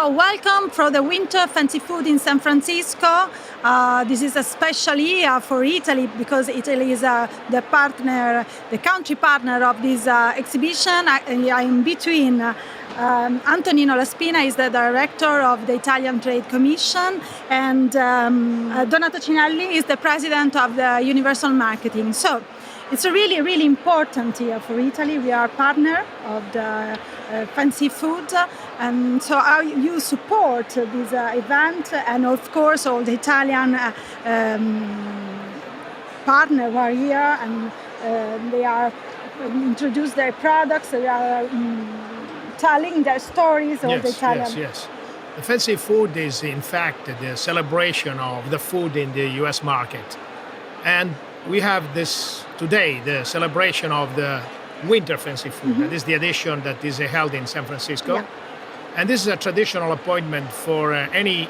So welcome for the Winter Fancy Food in San Francisco. This is especially for Italy because Italy is the country partner of this exhibition. I'm between Antonino Laspina is the director of the Italian Trade Commission, and Donato Cinelli is the president of the Universal Marketing. So it's really, really important here for Italy. We are partner of the fancy food, and so you support this event, and of course all the Italian partners are here, and they are introduce their products. They are telling their stories. All the Italian. Yes. The fancy food is in fact the celebration of the food in the U.S. market, and we have this today, the celebration of the Winter Fancy Food. That is the edition that is held in San Francisco. Yeah. And this is a traditional appointment for any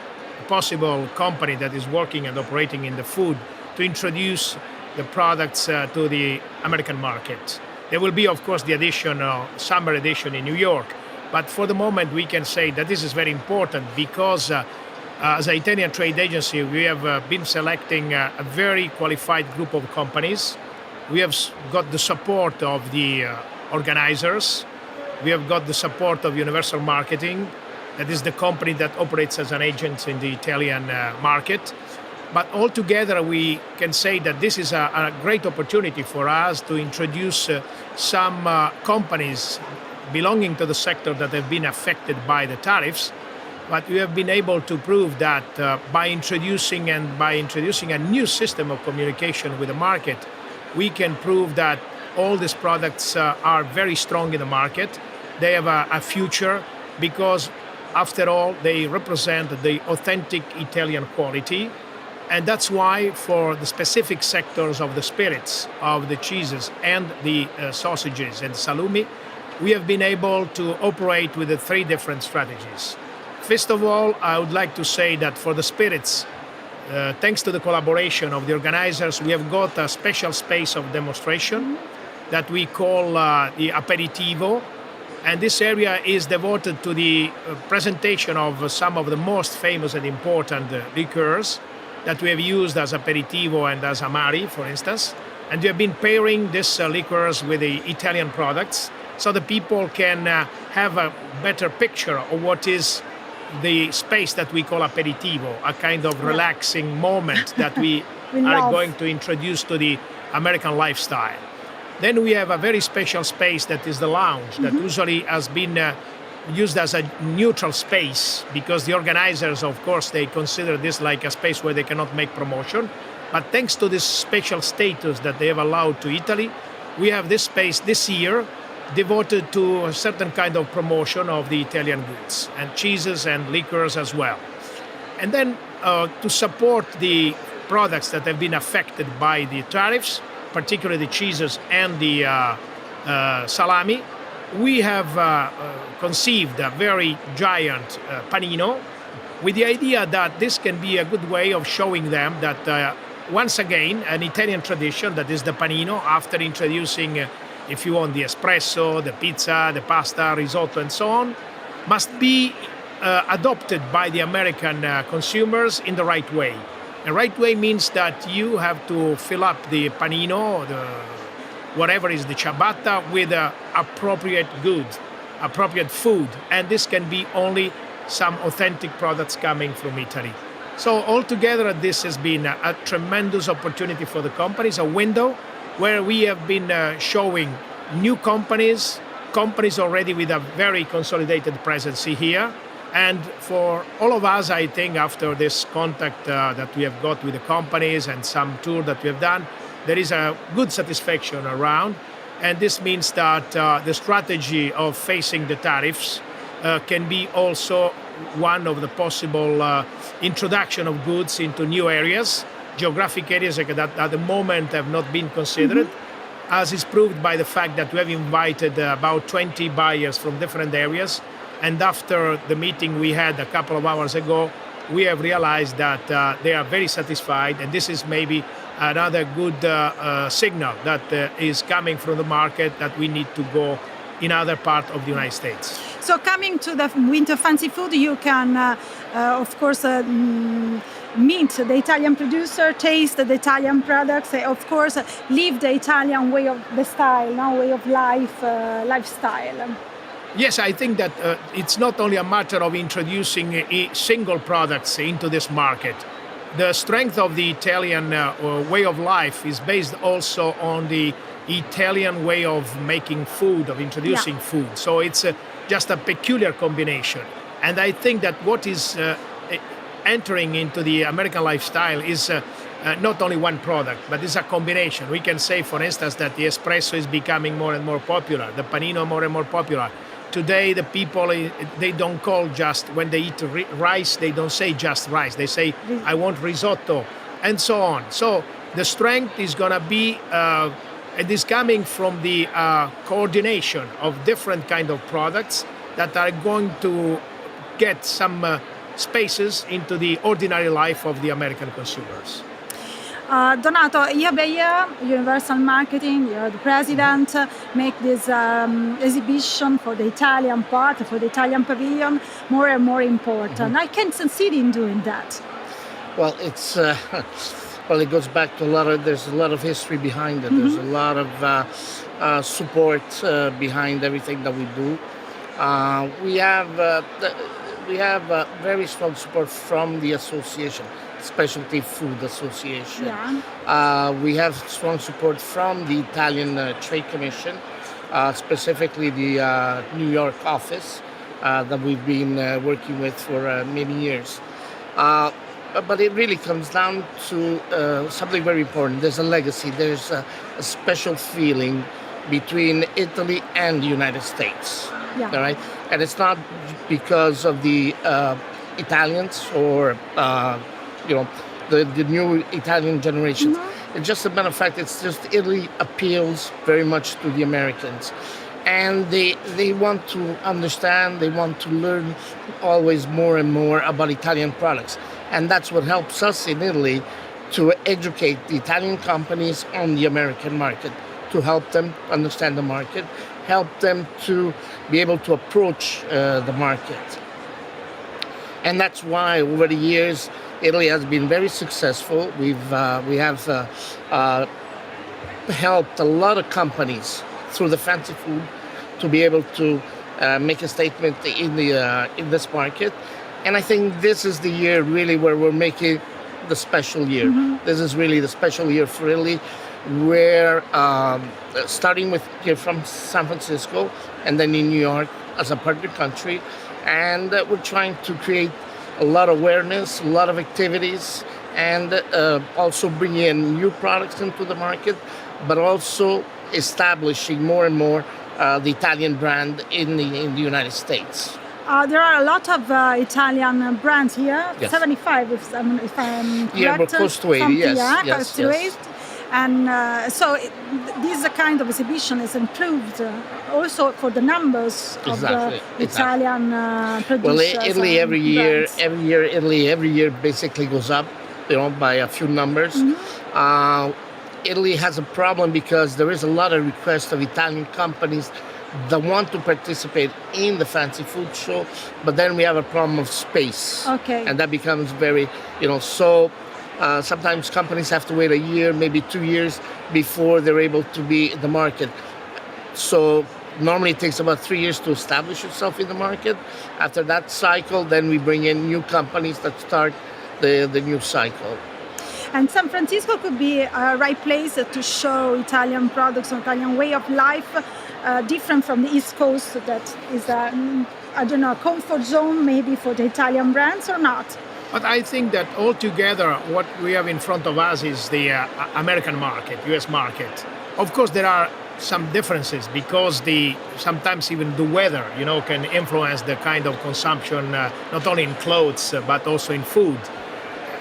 possible company that is working and operating in the food to introduce the products to the American market. There will be, of course, the summer edition in New York. But for the moment, we can say that this is very important because as an Italian trade agency, we have been selecting a very qualified group of companies. We have got the support of the organizers. We have got the support of Universal Marketing. That is the company that operates as an agent in the Italian market. But altogether, we can say that this is a great opportunity for us to introduce some companies belonging to the sector that have been affected by the tariffs. But we have been able to prove that by introducing a new system of communication with the market, we can prove that all these products are very strong in the market. They have a future because, after all, they represent the authentic Italian quality. And that's why for the specific sectors of the spirits, of the cheeses and the sausages and salumi, we have been able to operate with the three different strategies. First of all, I would like to say that for the spirits, thanks to the collaboration of the organizers, we have got a special space of demonstration that we call the aperitivo. And this area is devoted to the presentation of some of the most famous and important liqueurs that we have used as aperitivo and as amari, for instance. And we have been pairing these liqueurs with the Italian products so the people can have a better picture of what is the space that we call aperitivo, a kind of relaxing moment that we are going to introduce to the American lifestyle. Then we have a very special space that is the lounge that usually has been used as a neutral space because the organizers, of course, they consider this like a space where they cannot make promotion. But thanks to this special status that they have allowed to Italy, we have this space this year devoted to a certain kind of promotion of the Italian goods and cheeses and liquors as well. And then to support the products that have been affected by the tariffs, particularly the cheeses and the salami, we have conceived a very giant panino with the idea that this can be a good way of showing them that once again, an Italian tradition, that is the panino, after introducing if you want the espresso, the pizza, the pasta, risotto, and so on, must be adopted by the American consumers in the right way. The right way means that you have to fill up the panino, whatever is the ciabatta, with appropriate goods, appropriate food. And this can be only some authentic products coming from Italy. So altogether, this has been a tremendous opportunity for the companies, a window where we have been showing new companies already with a very consolidated presence here. And for all of us, I think after this contact that we have got with the companies and some tour that we have done, there is a good satisfaction around. And this means that the strategy of facing the tariffs can be also one of the possible introduction of goods into new areas, geographic areas that at the moment have not been considered, as is proved by the fact that we have invited about 20 buyers from different areas. And after the meeting we had a couple of hours ago, we have realized that they are very satisfied. And this is maybe another good signal that is coming from the market that we need to go in other part of the United States. So coming to the winter fancy food, you can, of course, meet the Italian producer, taste the Italian products, of course, live the Italian way of the style, no? Way of life, lifestyle. Yes, I think that it's not only a matter of introducing single products into this market. The strength of the Italian way of life is based also on the Italian way of making food, of introducing food. So it's just a peculiar combination. And I think that what is entering into the American lifestyle is not only one product, but it's a combination. We can say, for instance, that the espresso is becoming more and more popular, the panino more and more popular. Today, the people, they don't call just, when they eat rice, they don't say just rice. They say, I want risotto, and so on. So the strength is going to be, it is coming from the coordination of different kind of products that are going to get some spaces into the ordinary life of the American consumers. Donato, year by year, Universal Marketing, you're the president, make this exhibition for the Italian part, for the Italian pavilion, more and more important. I can't succeed in doing that. Well, it's well, it goes back to there's a lot of history behind it. There's a lot of support behind everything that we do. We have very strong support from the association, Speciality Food Association. We have strong support from the Italian Trade Commission, specifically the New York office that we've been working with for many years. But it really comes down to something very important. There's a legacy. There's a special feeling between Italy and the United States. All right, and it's not because of the Italians or the new Italian generation. It's just a matter of fact. It's just Italy appeals very much to the Americans, and they want to understand. They want to learn always more and more about Italian products, and that's what helps us in Italy to educate the Italian companies on the American market, to help them understand the market, help them to be able to approach the market. And that's why over the years, Italy has been very successful. We have helped a lot of companies through the fancy food to be able to make a statement in this market. And I think this is the year really where we're making the special year. This is really the special year for Italy, where starting with here from San Francisco and then in New York as a partner country, and we're trying to create a lot of awareness, a lot of activities, and also bring in new products into the market, but also establishing more and more the Italian brand in the United States. There are a lot of Italian brands here, 75 if I'm correct. Yeah, we're close to 80, yes. And so this kind of exhibition is improved also for the numbers of the Italian producers. Well, Italy every year basically goes up, by a few numbers. Italy has a problem because there is a lot of requests of Italian companies that want to participate in the fancy food show, but then we have a problem of space. And that becomes very, sometimes companies have to wait a year, maybe 2 years before they're able to be in the market. So normally it takes about 3 years to establish itself in the market. After that cycle, then we bring in new companies that start the new cycle. And San Francisco could be a right place to show Italian products, Italian way of life, different from the East Coast that is a comfort zone maybe for the Italian brands or not? But I think that altogether what we have in front of us is the American market, US market. Of course, there are some differences because sometimes even the weather, can influence the kind of consumption, not only in clothes, but also in food.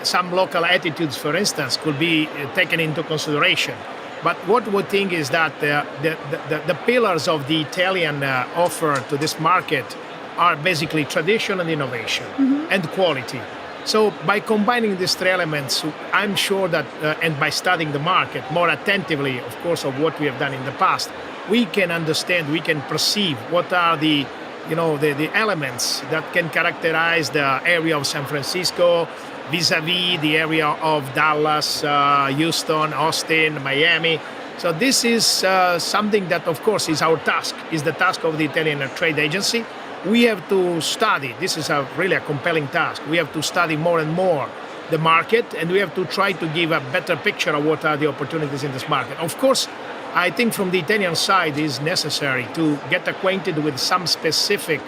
Some local attitudes, for instance, could be taken into consideration. But what we think is that the pillars of the Italian offer to this market are basically tradition and innovation and quality. So by combining these three elements, I'm sure that, and by studying the market more attentively, of course, of what we have done in the past, we can understand, we can perceive what are the the elements that can characterize the area of San Francisco vis-a-vis the area of Dallas, Houston, Austin, Miami. So this is something that, of course, is our task, is the task of the Italian trade agency. We have to study. This is really a compelling task. We have to study more and more the market, and we have to try to give a better picture of what are the opportunities in this market. Of course, I think from the Italian side, it is necessary to get acquainted with some specific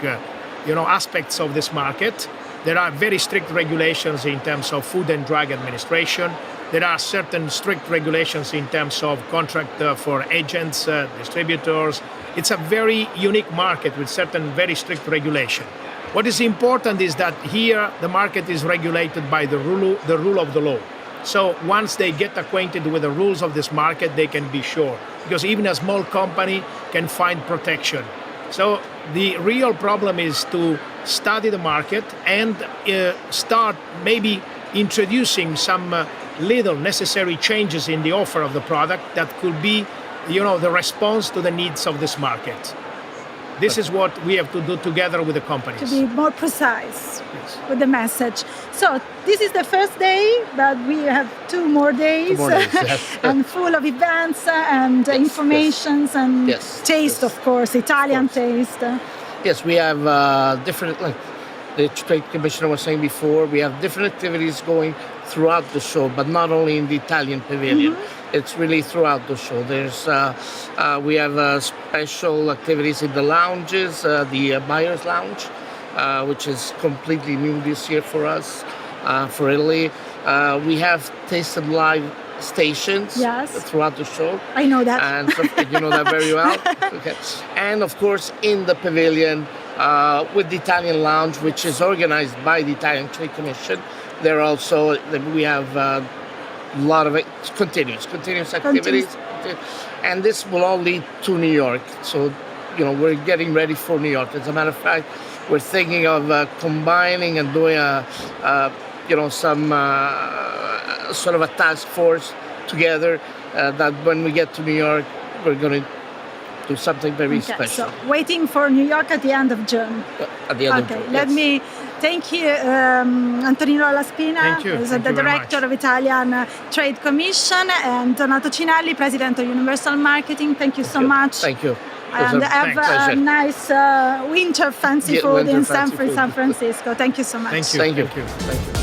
aspects of this market. There are very strict regulations in terms of Food and Drug Administration. There are certain strict regulations in terms of contract for agents, distributors. It's a very unique market with certain very strict regulation. What is important is that here the market is regulated by the rule of the law. So once they get acquainted with the rules of this market, they can be sure, because even a small company can find protection. So the real problem is to study the market and start maybe introducing some little necessary changes in the offer of the product that could be, the response to the needs of this market. This is what we have to do together with the companies. To be more precise with the message. So this is the first day, but we have 2 more days, Yes. and full of events and informations and taste, of course, Italian taste. Yes, we have different, like the Trade Commissioner was saying before, we have different activities going throughout the show, but not only in the Italian pavilion. It's really throughout the show. There's we have special activities in the lounges, the buyer's lounge, which is completely new this year for us, for Italy. We have Taste and Live stations throughout the show. I know that. And so, you know that very well. Okay. And of course, in the pavilion, with the Italian lounge, which is organized by the Italian Trade Commission, there also we have a lot of continuous activities, and this will all lead to New York. So, we're getting ready for New York. As a matter of fact, we're thinking of combining and doing some sort of a task force together. That when we get to New York, we're going to do something very special. So waiting for New York at the end of June. At the end of June. Let me thank you, Antonino Laspina, who's the Director of Italian Trade Commission, and Donato Cinelli, President of Universal Marketing. Thank you so much. Thank you. And have a nice winter fancy food in San Francisco. Thank you so much. Thank you.